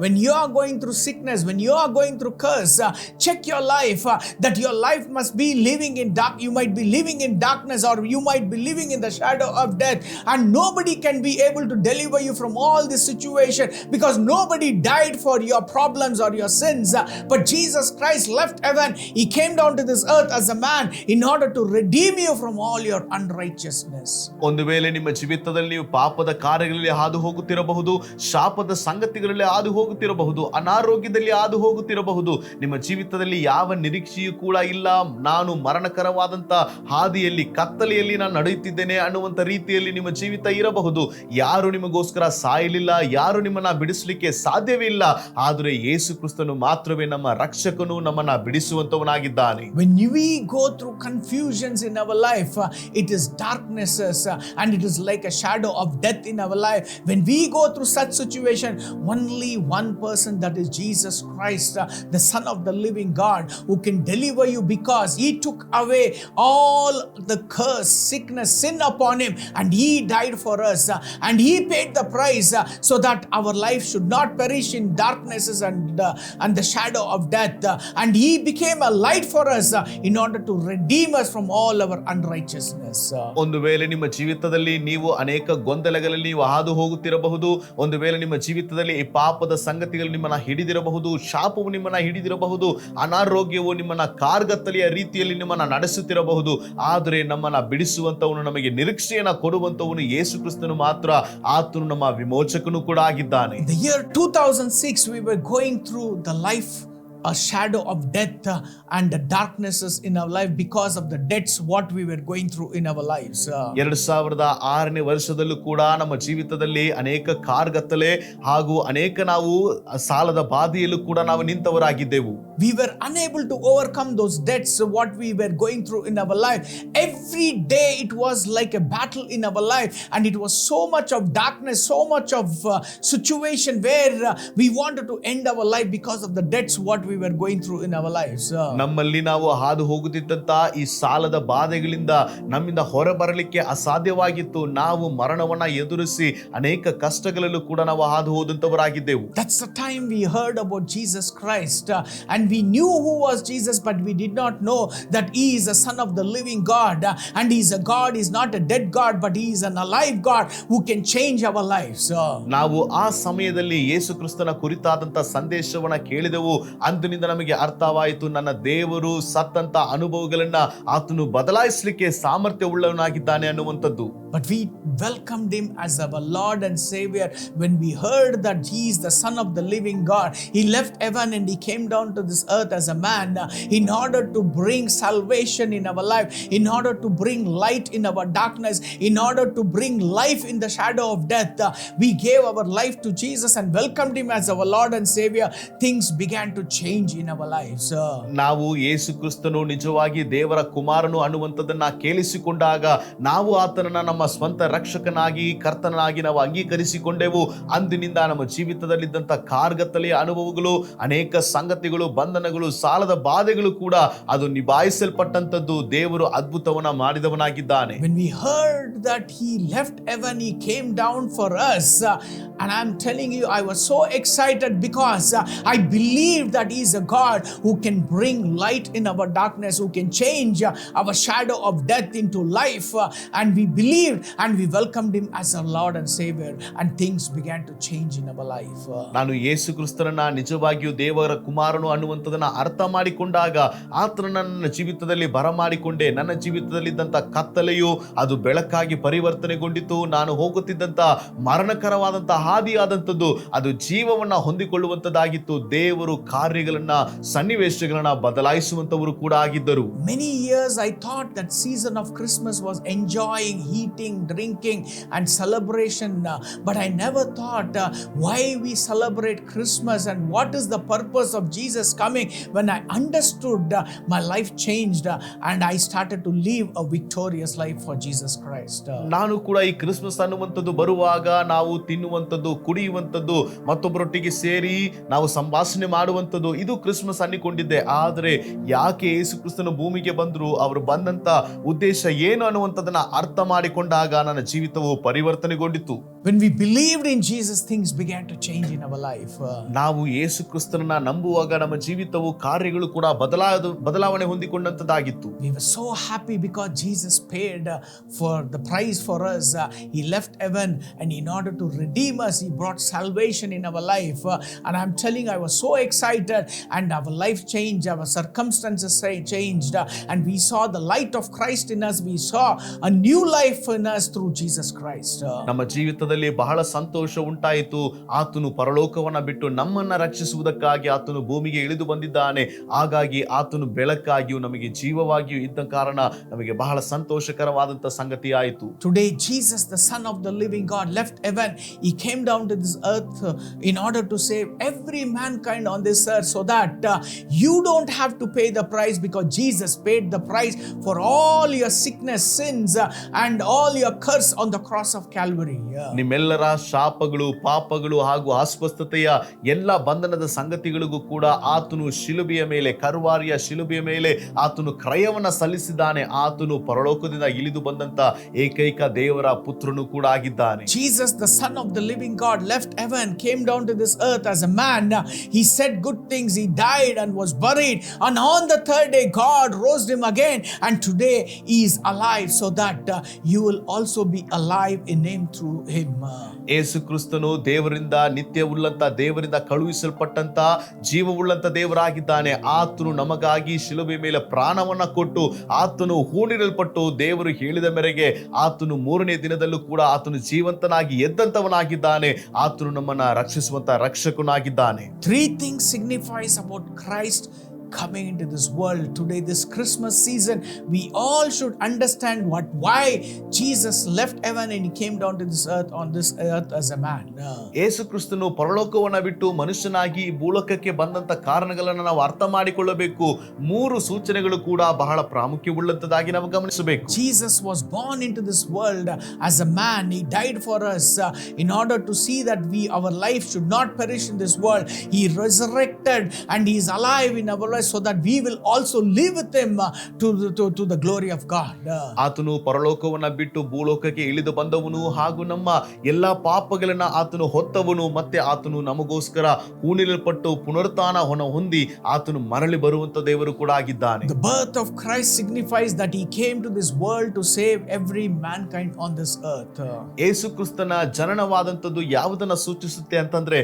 when you are going through sickness, when you are going through curse, check your life, that your life must be living in dark. You might be living in darkness, or you might be living in the shadow of death, and nobody can be able to deliver you from all this situation, because nobody died for your problems or your sins. But Jesus Christ left heaven. He came down to this earth as a man in order to redeem you from all your unrighteousness. ಒಂದು ವೇಳೆ ನಿಮ್ಮ ಜೀವಿತದಲ್ಲಿ ನೀವು ಪಾಪದ ಕಾರ್ಯಗಳಲ್ಲಿ ಹಾದು ಹೋಗುತ್ತಿರಬಹುದು, ಶಾಪದ ಸಂಗತಿಗಳಲ್ಲಿ ಹಾದು ಹೋಗುತ್ತಿರಬಹುದು, ಅನಾರೋಗ್ಯದಲ್ಲಿ ಹಾದು ಹೋಗುತ್ತಿರಬಹುದು, ನಿಮ್ಮ ಜೀವಿತದಲ್ಲಿ ಯಾವ ನಿರೀಕ್ಷೆಯೂ ಕೂಡ ಇಲ್ಲ, ನಾನು ಮರಣಕರವಾದಂತ ಹಾದಿಯಲ್ಲಿ ಕತ್ತಲೆಯಲ್ಲಿ ನಾನು ನಡೆಯುತ್ತಿದ್ದೇನೆ ಅನ್ನುವಂತ ರೀತಿಯಲ್ಲಿ ನಿಮ್ಮ ಜೀವಿತ ಇರಬಹುದು. ಯಾರು ನಿಮಗೋಸ್ಕರ ಸಾಯಲಿಲ್ಲ, ಯಾರು ನಿಮ್ಮನ್ನ ಬಿಡಿಸಲಿಕ್ಕೆ ಸಾಧ್ಯವಿಲ್ಲ. ಆದರೆ ಯೇಸು ಕ್ರಿಸ್ತನು ಮಾತ್ರವೇ ನಮ್ಮ ರಕ್ಷಕನು, ನಮ್ಮನ್ನ ಬಿಡಿಸುವಂತವನಾಗಿದ್ದಾನೆ. When we go through confusions in our life, it is darknesses, and it is like a shadow of death in our life. When we go through such situation, only one person, that is Jesus Christ, the Son of the living God, who can deliver you, because he took away all the curse, sickness, sin upon him, and he died for us, and he paid the price, so that our life should not perish in darknesses and the shadow of death, and he became a light for us in order to redeem us from all our unrighteousness. ಒಂದು ವೇಳೆ ನಿಮ್ಮ ಜೀವಿತದಲ್ಲಿ ನೀವು ಅನೇಕ ಗೊಂದಲಗಳಲ್ಲಿ ನೀವು ಹಾದು ಹೋಗುತ್ತಿರಬಹುದು, ಒಂದು ವೇಳೆ ನಿಮ್ಮ ಜೀವಿತದಲ್ಲಿ ಈ ಪಾಪದ ಸಂಗತಿಗಳು ನಿಮ್ಮನ್ನ ಹಿಡಿದಿರಬಹುದು, ಶಾಪವು ನಿಮ್ಮನ್ನ ಹಿಡಿದಿರಬಹುದು, ಅನಾರೋಗ್ಯವು ನಿಮ್ಮನ್ನ ಕಾರ್ಗತ್ತಲೆಯ ರೀತಿಯಲ್ಲಿ ನಿಮ್ಮನ್ನ ನಡೆಸುತ್ತಿರಬಹುದು. ಆದರೆ ನಮ್ಮನ್ನ ಬಿಡಿಸುವಂತವನು, ನಮಗೆ ನಿರೀಕ್ಷೆಯನ್ನ ಕೊಡುವಂತವನು ಯೇಸು ಕ್ರಿಸ್ತನು ಮಾತ್ರ. ಆತನು ನಮ್ಮ ವಿಮೋಚಕನು ಕೂಡ ಆಗಿದ್ದಾನೆ. In the year 2006, we were going through the life, a shadow of death and the darknesses in our life because of the debts what we were going through in our lives. 2006ನೇ ವರ್ಷದಲ್ಲೂ ಕೂಡ ನಮ್ಮ ಜೀವಿತದಲ್ಲಿ ಅನೇಕ ಕಾರ್ಗತ್ತಲೆ ಹಾಗೂ ಅನೇಕ ನಾವು ಸಾಲದ ಬಾಧೆಯಲ್ಲೂ ಕೂಡ ನಾವು ನಿಂತವರಾಗಿದ್ದೆವು. We were unable to overcome those debts what we were going through in our life. Every day it was like a battle in our life, and it was so much of darkness, so much of situation where we wanted to end our life because of the debts what we were going through in our lives. ನಮ್ಮಲ್ಲಿ ನಾವು ಹಾದು ಹೋಗುತ್ತಿದ್ದಂತ ಈ ಸಾಲದ ಬಾಧೆಗಳಿಂದ ನಮ್ಮಿಂದ ಹೊರಬರಲಿಕ್ಕೆ ಅಸಾಧ್ಯವಾಗಿತ್ತು. ನಾವು ಮರಣವನ್ನ ಎದುರಿಸಿ ಅನೇಕ ಕಷ್ಟಗಳಲ್ಲೂ ಕೂಡ ನಾವು ಹಾದು ಹೋದಂತವರಾಗಿದ್ದೆವು. That's the time we heard about Jesus Christ, and we knew who was Jesus, but we did not know that he is the Son of the living God, and he is a God. He is not a dead God, but he is an alive God who can change our lives. ನಾವು ಆ ಸಮಯದಲ್ಲಿ ಯೇಸು ಕ್ರಿಸ್ತನ ಕುರಿತಾದಂತ ಸಂದೇಶವನ್ನ ಕೇಳಿದೆವು. ಅಂದಿನಿಂದ ನಮಗೆ ಅರ್ಥವಾಯಿತು, ನನ್ನ ದೇವರು ಸತ್ತಂತ ಅನುಭವಗಳನ್ನ ಆತನು ಬದಲಾಯಿಸಲಿಕ್ಕೆ ಸಾಮರ್ಥ್ಯ ಉಳ್ಳವನಾಗಿದ್ದಾನೆ ಅನ್ನುವಂಥದ್ದು. But we welcomed him as our Lord and Savior when we heard that he is the Son of the living God. He left heaven and he came down to this earth as a man in order to bring salvation in our life, in order to bring light in our darkness, in order to bring life in the shadow of death. We gave our life to Jesus and welcomed him as our Lord and Savior. Things began to change in our lives. ನಾವು ಯೇಸು ಕ್ರಿಸ್ತನು ನಿಜವಾಗಿ ದೇವರ ಕುಮಾರನು ಅನ್ನುವಂಥದ್ದನ್ನ ಕೇಳಿಸಿಕೊಂಡಾಗ ನಾವು ಆತನನ್ನ ನಮ್ಮ ಸ್ವಂತ ರಕ್ಷಕನಾಗಿ ಕರ್ತನಾಗಿ ನಾವು ಅಂಗೀಕರಿಸಿಕೊಂಡೆವು. ಅಂದಿನಿಂದ ನಮ್ಮ ಜೀವಿತದಲ್ಲಿದ್ದಂಥ ಕಾರ್ಗತ್ತಲೆಯ ಅನುಭವಗಳು, ಅನೇಕ ಸಂಗತಿಗಳು, ಬಂಧನಗಳು, ಸಾಲದ ಬಾಧೆಗಳು ಕೂಡ ಅದು ನಿಭಾಯಿಸಲ್ಪಟ್ಟಂತದ್ದು. ದೇವರು ಅದ್ಭುತವನ್ನ ಮಾಡಿದವನಾಗಿದ್ದಾನೆ. When we heard that he left heaven, he came down for us, and I'm telling you, I was so excited because I believed that he He is a God who can bring light in our darkness, who can change our shadow of death into life. And we believed and we welcomed Him as our Lord and Savior, and things began to change in our life. ನಾನು ಯೇಸು ಕ್ರಿಸ್ತನನ್ನ ನಿಜವಾಗಿಯೂ ದೇವರ ಕುಮಾರನು ಅನ್ನುವಂಥದನ್ನ ಅರ್ಥ ಮಾಡಿಕೊಂಡಾಗ ಆತನನ್ನ ನನ್ನ ಜೀವಿತದಲ್ಲಿ ಬರಮಾಡಿಕೊಂಡೆ. ನನ್ನ ಜೀವಿತದಲ್ಲಿದ್ದಂಥ ಕತ್ತಲೆಯು ಅದು ಬೆಳಕಾಗಿ ಪರಿವರ್ತನೆಗೊಂಡಿತು. ನಾನು ಹೋಗುತ್ತಿದ್ದಂಥ ಮರಣಕರವಾದಂಥ ಹಾದಿಯಾದಂಥದ್ದು ಅದು ಜೀವವನ್ನ ಹೊಂದಿಕೊಳ್ಳುವಂಥದ್ದಾಗಿತ್ತು. ದೇವರು ಕಾರ್ಯಗಳನ್ನ ಸನ್ನಿವೇಶಗಳನ್ನ ಬದಲಾಯಿಸುವಂತವರು ಕೂಡ ಆಗಿದ್ದರು. Many years I thought that season of Christmas was enjoying, eating, drinking and celebration, but I never thought why we celebrate Christmas and what is the purpose of Jesus coming. When I understood, my life changed and I started to live a victorious life for Jesus Christ. ನಾನು ಕೂಡ ಈ Christmas ಅನ್ನುವಂಥದ್ದು ಬರುವಾಗ ನಾವು ತಿನ್ನುವಂಥದ್ದು, ಕುಡಿಯುವಂಥದ್ದು, ಮತ್ತೊಬ್ಬರೊಟ್ಟಿಗೆ ಸೇರಿ ನಾವು ಸಂಭಾಷಣೆ ಮಾಡುವಂಥದ್ದು, ಇದು ಕ್ರಿಸ್ಮಸ್ ಅನ್ನಿಕೊಂಡಿದ್ದೆ. ಆದರೆ ಯಾಕೆ ಯೇಸು ಕ್ರಿಸ್ತನು ಭೂಮಿಗೆ ಬಂದ್ರು, ಅವರು ಬಂದಂತ ಉದ್ದೇಶ ಏನು ಅನ್ನುವಂಥದ್ದನ್ನ ಅರ್ಥ ಮಾಡಿಕೊಂಡಾಗ ನನ್ನ ಜೀವಿತವು ಪರಿವರ್ತನೆಗೊಂಡಿತು. When we believed in Jesus, things began to change in our life. ನಾವು ಯೇಸು ಕ್ರಿಸ್ತನನ್ನ ನಂಬುವಾಗ ನಮ್ಮ ಜೀವಿತವು ಕಾರ್ಯಗಳು ಕೂಡ ಬದಲಾವಣೆ ಹೊಂದಿಕೊಂಡಂತದ್ದಾಗಿತ್ತು. We were so happy because Jesus paid for the price for us. He left heaven and in order to redeem us, He brought salvation in our life. And I'm telling you, I was so excited and our life changed, our circumstances changed, and we saw the light of Christ in us. We saw a new life in us through Jesus Christ. ನಮ್ಮ ಜೀವಿತದಲ್ಲಿ ಬಹಳ ಸಂತೋಷ ಉಂಟಾಯಿತು. ಆತನು ಪರಲೋಕವನ್ನ ಬಿಟ್ಟು ನಮ್ಮನ್ನ ರಕ್ಷಿಸುವುದಕ್ಕಾಗಿ ಆತನು ಭೂಮಿಗೆ ಇಳಿದು ಬಂದಿದ್ದಾನೆ. ಹಾಗಾಗಿ ಆತನು ಬೆಳಕಾಗಿಯೂ ನಮಗೆ ಜೀವವಾಗಿಯೂ ಇದ್ದ ಕಾರಣ ನಮಗೆ ಬಹಳ ಸಂತೋಷಕರವಾದಂತ ಸಂಗತಿ ಆಯಿತು. Today Jesus, the Son of the living God, left heaven. He came down to this earth in order to save every mankind on this earth, so that you don't have to pay the price, because Jesus paid the price for all your sickness, sins and all your curse on the cross of Calvary. ನಿಮ್ಮೆಲ್ಲರ ಶಾಪಗಳು, ಪಾಪಗಳು ಹಾಗೂ ಅಸ್ವಸ್ಥತೆಯ ಎಲ್ಲ ಬಂಧನದ ಸಂಗತಿಗಳಿಗೂ ಕೂಡ ಆತನು ಶಿಲುಬೆಯ ಮೇಲೆ, ಕರ್ವಾರಿಯ ಶಿಲುಬೆಯ ಮೇಲೆ ಆತನು ಕ್ರಯವನ್ನ ಸಲ್ಲಿಸಿದ್ದಾನೆ. ಆತನು ಪರಲೋಕದಿಂದ ಇಳಿದು ಬಂದಂತ ಏಕೈಕ ದೇವರ ಪುತ್ರನು ಕೂಡ ಆಗಿದ್ದಾನೆ. Jesus, the Son of the living God, left heaven, came down to this earth as a man. He said good things. He died and was buried, and on the third day God rose him again, and today he is alive, so that you will also be alive in him through him. ಯೇಸು ಕ್ರಿಸ್ತನು ದೇವರಿಂದ, ನಿತ್ಯವುಳ್ಳಂತ ದೇವರಿಂದ ಕಳುಹಿಸಲ್ಪಟ್ಟಂತ ಜೀವವುಳ್ಳಂತ ದೇವರಾಗಿದ್ದಾನೆ. ಆತನು ನಮಗಾಗಿ ಶಿಲುಬೆ ಮೇಲೆ ಪ್ರಾಣವನ್ನ ಕೊಟ್ಟು ಆತನು ಹೂಣಿರಲ್ಪಟ್ಟು ದೇವರು ಹೇಳಿದ ಮೇರೆಗೆ ಆತನು ಮೂರನೇ ದಿನದಲ್ಲೂ ಕೂಡ ಆತನು ಜೀವಂತನಾಗಿ ಎದ್ದಂತವನಾಗಿದ್ದಾನೆ. ಆತನು ನಮ್ಮನ್ನ ರಕ್ಷಿಸುವಂತ ರಕ್ಷಕನಾಗಿದ್ದಾನೆ. 3 things signifies about Christ coming into this world today. This Christmas season, we all should understand why Jesus left heaven and He came down to this earth, on this earth as a man. ಯೇಸು ಕ್ರಿಸ್ತನು ಪರಲೋಕವನ್ನ ಬಿಟ್ಟು ಮನುಷ್ಯನಾಗಿ ಈ ಭೂಲೋಕಕ್ಕೆ ಬಂದಂತ ಕಾರಣಗಳನ್ನು ನಾವು ಅರ್ಥ ಮಾಡಿಕೊಳ್ಳಬೇಕು. 3 ಸೂಚನೆಗಳು ಕೂಡ ಬಹಳ ಪ್ರಾಮುಖ್ಯವುಳ್ಳಂತದಾಗಿ ನಾವು ಗಮನಿಸಬೇಕು. Jesus was born into this world as a man. He died for us in order to see that our life should not perish in this world. He resurrected and He is alive in our life, so that we will also live with Him to the glory of God. ಆತನು ಪರಲೋಕವನ್ನ ಬಿಟ್ಟು ಭೂಲೋಕಕ್ಕೆ ಇಳಿದು ಬಂದವನು ಹಾಗೂ ನಮ್ಮ ಎಲ್ಲಾ ಪಾಪಗಳನ್ನ ಆತನು ಹೊತ್ತವನು. ಮತ್ತೆ ಆತನು ನಮಗೋಸ್ಕರ ಹೂಣಿರಲ್ಪಟ್ಟು ಪುನರುತ್ಥಾನ ಹೊಂದಿ ಆತನು ಮರಳಿ ಬರುವಂತ ದೇವರು ಕೂಡ ಆಗಿದ್ದಾನೆ. The birth of Christ signifies that He came to this world to save every mankind on this earth. ಯೇಸು ಕ್ರಿಸ್ತನ ಜನನವಾದಂತದ್ದು ಯಾವುದನ್ನ ಸೂಚಿಸುತ್ತೆ ಅಂತಂದ್ರೆ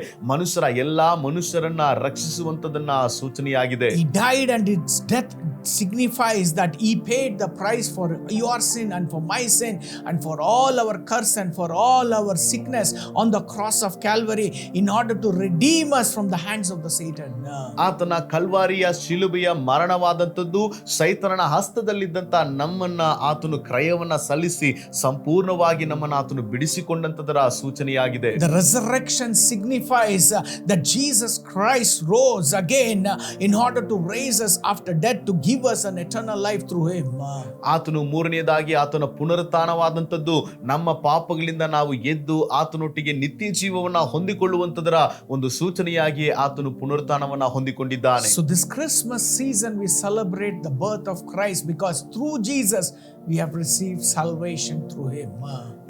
ಎಲ್ಲಾ ಮನುಷ್ಯರನ್ನ ರಕ್ಷಿಸುವಂತದನ್ನ ಸೂಚನೆಯಾಗಿದೆ. He died and His death signifies that He paid the price for your sin and for my sin and for all our curse and for all our sickness on the cross of Calvary, in order to redeem us from the hands of the Satan. ಆತನ ಕಲ್ವಾರಿಯ ಶಿಲುಬೆಯ ಮರಣವಾದಂತದ್ದು ಸೈತಾನನ ಹಸ್ತದಲ್ಲಿದ್ದಂತ ನಮ್ಮನ್ನ ಆತನು ಕ್ರಯವನ್ನ ಸಲ್ಲಿಸಿ ಸಂಪೂರ್ಣವಾಗಿ ನಮ್ಮನ್ನ ಆತನು ಬಿಡಿಸಿಕೊಂಡಂತದರ ಸೂಚನೆಯಾಗಿದೆ. The resurrection signifies that Jesus Christ rose again in order to raise us after death, to give us an eternal life through Him. ಆತನು ಮೂರನೆಯದಾಗಿ ಆತನ ಪುನರುತ್ಥಾನವಾದಂತದ್ದು ನಮ್ಮ ಪಾಪಗಳಿಂದ ನಾವು ಎದ್ದು ಆತನೊಟ್ಟಿಗೆ ನಿತ್ಯ ಜೀವವನ್ನ ಹೊಂದಿಕೊಳ್ಳುವಂತದರ ಒಂದು ಸೂಚನೆಯಾಗಿ ಆತನು ಪುನರುತ್ಥಾನವನ್ನ ಹೊಂದಿಕೊಂಡಿದ್ದಾನೆ. So this Christmas season we celebrate the birth of Christ, because through Jesus we have received salvation through him.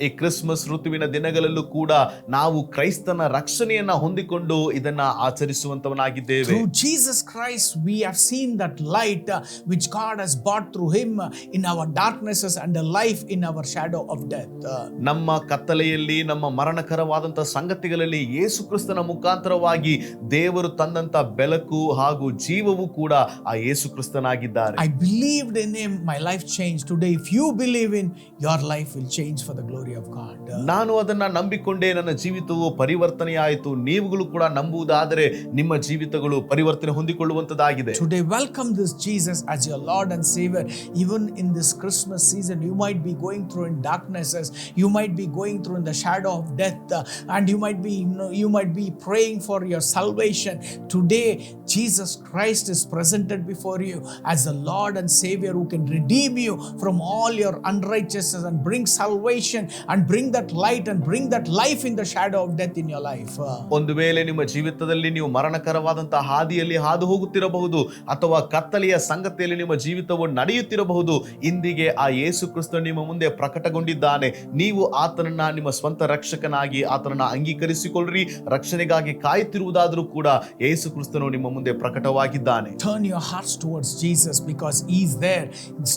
ಈ ಕ್ರಿಸ್ಮಸ್ ಋತುವಿನ ದಿನಗಳಲ್ಲೂ ಕೂಡ ನಾವು ಕ್ರೈಸ್ತನ ರಕ್ಷಣೆಯನ್ನ ಹೊಂದಿಕೊಂಡು ಇದನ್ನ ಆಚರಿಸುವಂತವನಾಗಿದ್ದೇವೆ. Through Jesus Christ we have seen that light which God has brought through him in our darknesses and the life in our shadow of death. ನಮ್ಮ ಕತ್ತಲೆಯಲ್ಲಿ, ನಮ್ಮ ಮರಣಕರವಾದಂತಹ ಸಂಗತಿಗಳಲ್ಲಿ ಯೇಸು ಕ್ರಿಸ್ತನ ಮುಖಾಂತರವಾಗಿ ದೇವರು ತಂದಂತ ಬೆಳಕು ಹಾಗೂ ಜೀವವು ಕೂಡ ಆ ಯೇಸು ಕ್ರಿಸ್ತನಾಗಿದ್ದಾರೆ. I believed in him, my life changed. Today if you believe in, your life will change for the glory of God. ನಾನು ಅದನ್ನ ನಂಬಿಕೊಂಡೆ, ನನ್ನ ಜೀವಿತವು ಪರಿವರ್ತನೆಯಾಯಿತು. ನೀವುಗಳು ಕೂಡ ನಂಬುವುದಾದರೆ ನಿಮ್ಮ ಜೀವಿತಗಳು ಪರಿವರ್ತನೆ ಹೊಂದಿಕೊಳ್ಳುವಂತದಾಗಿದೆ. Today welcome this Jesus as your Lord and Savior. Even in this Christmas season you might be going through in darknesses, you might be going through in the shadow of death, and you might be praying for your salvation. Today Jesus Christ is presented before you as the Lord and Savior who can redeem you from all your unrighteousness and bring salvation and bring that light and bring that life in the shadow of death in your life. ಒಂದು ವೇಳೆ ನಿಮ್ಮ ಜೀವಿತದಲ್ಲಿ ನೀವು ಮರಣಕರವಾದಂತಹ ಹಾದಿಯಲ್ಲಿ ಹಾದು ಹೋಗುತ್ತಿರಬಹುದು, ಅಥವಾ ಕತ್ತಲೆಯ ಸಂಗತಿಯಲ್ಲಿ ನಿಮ್ಮ ಜೀವಿತವು ನಡೆಯುತ್ತಿರಬಹುದು. ಇಂದಿಗೆ ಆ ಯೇಸು ಕ್ರಿಸ್ತ ನಿಮ್ಮ ಮುಂದೆ ಪ್ರಕಟಗೊಂಡಿದ್ದಾನೆ. ನೀವು ಆತನನ್ನ ನಿಮ್ಮ ಸ್ವಂತ ರಕ್ಷಕನಾಗಿ ಆತನನ್ನ ಅಂಗೀಕರಿಸಿಕೊಳ್ಳ್ರಿ. ರಕ್ಷಣೆಗಾಗಿ ಕಾಯುತ್ತಿರುವುದಾದರೂ ಕೂಡ ಯೇಸು ಕ್ರಿಸ್ತನು ನಿಮ್ಮ ಮುಂದೆ ಪ್ರಕಟವಾಗಿದ್ದಾನೆ. Turn your hearts towards Jesus because he is there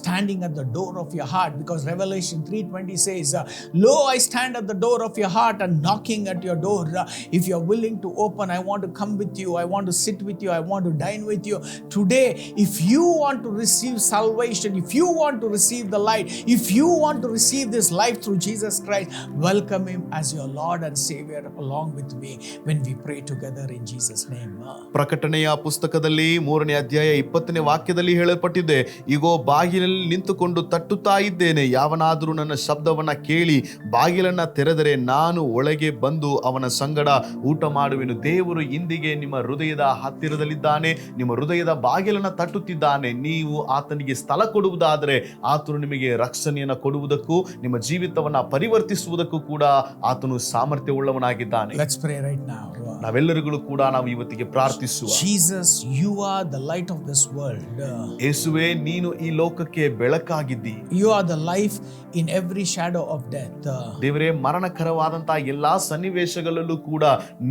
standing at the door of your heart, because Revelation 3:20 says, lo, I stand at the door of your heart and knocking at your door. If you are willing to open, I want to come with you, I want to sit with you, I want to dine with you. Today if you want to receive salvation, if you want to receive the light, if you want to receive this life through Jesus Christ, welcome him as your Lord and Savior along with me when we pray together in Jesus name. ಪ್ರಕಟಣೆಯ ಪುಸ್ತಕದಲ್ಲಿ 3ನೇ ಅಧ್ಯಾಯ 20ನೇ ವಾಕ್ಯದಲ್ಲಿ ಹೇಳಲ್ಪಟ್ಟಿದೆ, ಇಗೋ ಬಾಗಿಲಲ್ಲಿ ನಿಂತುಕೊಂಡು ತಟ್ಟುತ್ತಾ ಇದ್ದೇನೆ, ಯಾವನಾದರೂ ನನ್ನ ಶಬ್ದವನ್ನ ಕೇಳಿ ಬಾಗಿಲನ್ನ ತೆರೆದರೆ ನಾನು ಒಳಗೆ ಬಂದು ಅವನ ಸಂಗಡ ಊಟ ಮಾಡುವೆನು. ದೇವರು ಇಂದಿಗೆ ನಿಮ್ಮ ಹೃದಯದ ಹತ್ತಿರದಲ್ಲಿದ್ದಾನೆ, ನಿಮ್ಮ ಹೃದಯದ ಬಾಗಿಲನ್ನ ತಟ್ಟುತ್ತಿದ್ದಾನೆ. ನೀವು ಆತನಿಗೆ ಸ್ಥಳ ಕೊಡುವುದಾದರೆ ಆತನು ನಿಮಗೆ ರಕ್ಷಣೆಯನ್ನ ಕೊಡುವುದಕ್ಕೂ ನಿಮ್ಮ ಜೀವಿತವನ್ನ ಪರಿವರ್ತಿಸುವುದಕ್ಕೂ ಕೂಡ ಆತನು ಸಾಮರ್ಥ್ಯ ಉಳ್ಳವನಾಗಿದ್ದಾನೆ. Let's pray right now. ನಾವೆಲ್ಲರಿಗೂ ಕೂಡ ನಾವು ಇವತ್ತಿಗೆ ಪ್ರಾರ್ಥಿಸುವ. Jesus, you are the light of this world. ಯೇಸುವೇ, ನೀನು ಈ ಲೋಕಕ್ಕೆ ಬೆಳಕಾಗಿದ್ದಿ. You are the life in every shadow of death. ದೇವರೇ, ಮರಣಕರವಾದಂತಹ ಎಲ್ಲಾ ಸನ್ನಿವೇಶಗಳಲ್ಲೂ ಕೂಡ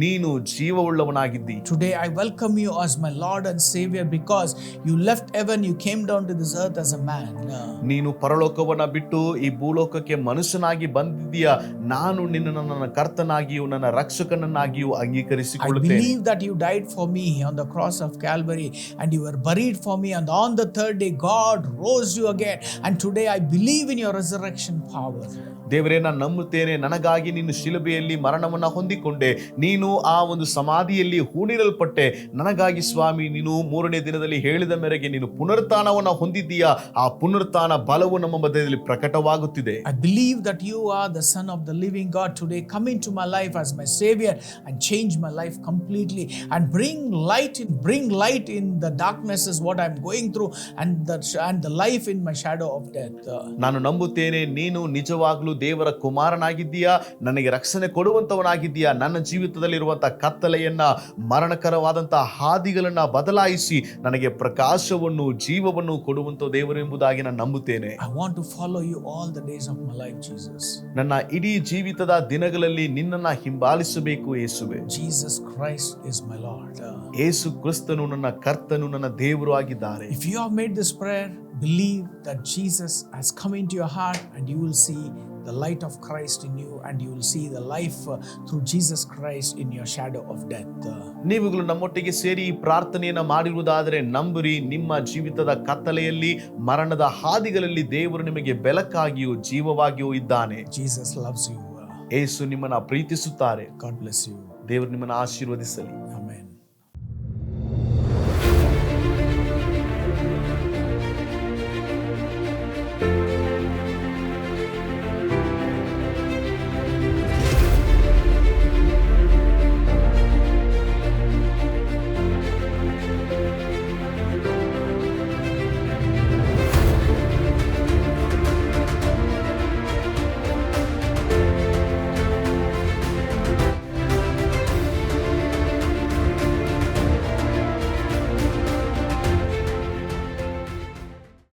ನೀನು ಜೀವವುಳ್ಳವನಾಗಿದ್ದಿ. Today I welcome you as my Lord and Savior because you left heaven, you came down to this earth as a man. ನೀನು ಪರಲೋಕವನ್ನ ಬಿಟ್ಟು ಈ ಭೂಲೋಕಕ್ಕೆ ಮನುಷ್ಯನಾಗಿ ಬಂದಿದ್ದೀಯ. ನಾನು ನಿನ್ನನ್ನು ನನ್ನ ಕರ್ತನಾಗಿಯೂ ನನ್ನ ರಕ್ಷಕನನ್ನಾಗಿಯೂ I ಅಂಗೀಕರಿಸಿಕೊಳ್ಳುತ್ತೇನೆ. believe that you died for me on the cross of Calvary and you were buried for me, and on the third day God rose you again, and today I believe in your resurrection power. ದೇವರೇ, ನಾನು ನಂಬುತ್ತೇನೆ, ನನಗಾಗಿ ನೀನು ಶಿಲುಬೆಯಲ್ಲಿ ಮರಣವನ್ನ ಹೊಂದಿಕೊಂಡೆ, ನೀನು ಆ ಒಂದು ಸಮಾಧಿಯಲ್ಲಿ ಹೂಣಿರಲ್ಪಟ್ಟೆ. ನನಗಾಗಿ ಸ್ವಾಮಿ ನೀನು 3ನೇ ದಿನದಲ್ಲಿ ಹೇಳಿದ ಮೇರೆಗೆ ನೀನು ಪುನರುತ್ಥಾನವನ್ನ ಹೊಂದಿದ್ದೀಯಾ. ಆ ಪುನರುತ್ಥಾನ ಬಲವು ನಮ್ಮ ಮಧ್ಯದಲ್ಲಿ ಪ್ರಕಟವಾಗುತ್ತಿದೆ. I believe that you are the Son of the living God. Today come into my life as my Savior and change my life completely and bring light in the darkness is what I'm going through, and the life in my shadow of death. ನಾನು ನಂಬುತ್ತೇನೆ, ನೀನು ನಿಜವಾಗ್ಲೂ ದೇವರ ಕುಮಾರನಾಗಿದ್ದೀಯಾ, ನನಗೆ ರಕ್ಷಣೆ ಕೊಡುವಂತವನಾಗಿದ್ದೀಯಾ. ನನ್ನ ಜೀವಿತದಲ್ಲಿರುವಂತಹ ಕತ್ತಲೆಯನ್ನ, ಮರಣಕರವಾದಂತಹ ಹಾದಿಗಳನ್ನ ಬದಲಾಯಿಸಿ ನನಗೆ ಪ್ರಕಾಶವನ್ನು, ಜೀವವನ್ನು ಕೊಡುವಂತ ದೇವರು ಎಂಬುದಾಗಿ ನಾನು ನಂಬುತ್ತೇನೆ. I want to follow you all the days of my life, Jesus. ನನ್ನ ಇಡೀ ಜೀವಿತದ ದಿನಗಳಲ್ಲಿ ನಿನ್ನನ್ನ ಹಿಂಬಾಲಿಸಬೇಕು ಯೇಸುವೆ. Jesus Christ is my Lord. ಯೇಸು ಕ್ರಿಸ್ತನು ನನ್ನ ಕರ್ತನು, ನನ್ನ ದೇವರು ಆಗಿದ್ದಾರೆ. If you have made this prayer, believe that Jesus has come into your heart and you will see the light of Christ in you, and you will see the life through Jesus Christ in your shadow of death. ನೀವುಗಳು ನಮ್ಮೊಟ್ಟಿಗೆ ಸೇರಿ ಈ ಪ್ರಾರ್ಥನೆಯನ್ನ ಮಾಡಿರುವುದಾದರೆ ನಂಬಿರಿ, ನಿಮ್ಮ ಜೀವಿತದ ಕತ್ತಲೆಯಲ್ಲಿ, ಮರಣದ ಹಾದಿಗಳಲ್ಲಿ ದೇವರು ನಿಮಗೆ ಬೆಳಕಾಗಿಯೂ ಜೀವವಾಗಿಯೂ ಇದ್ದಾನೆ. Jesus loves you. ಯೇಸು ನಿಮ್ಮನ್ನ ಪ್ರೀತಿಸುತ್ತಾರೆ. God bless you. ದೇವರು ನಿಮ್ಮನ್ನ ಆಶೀರ್ವದಿಸಲಿ.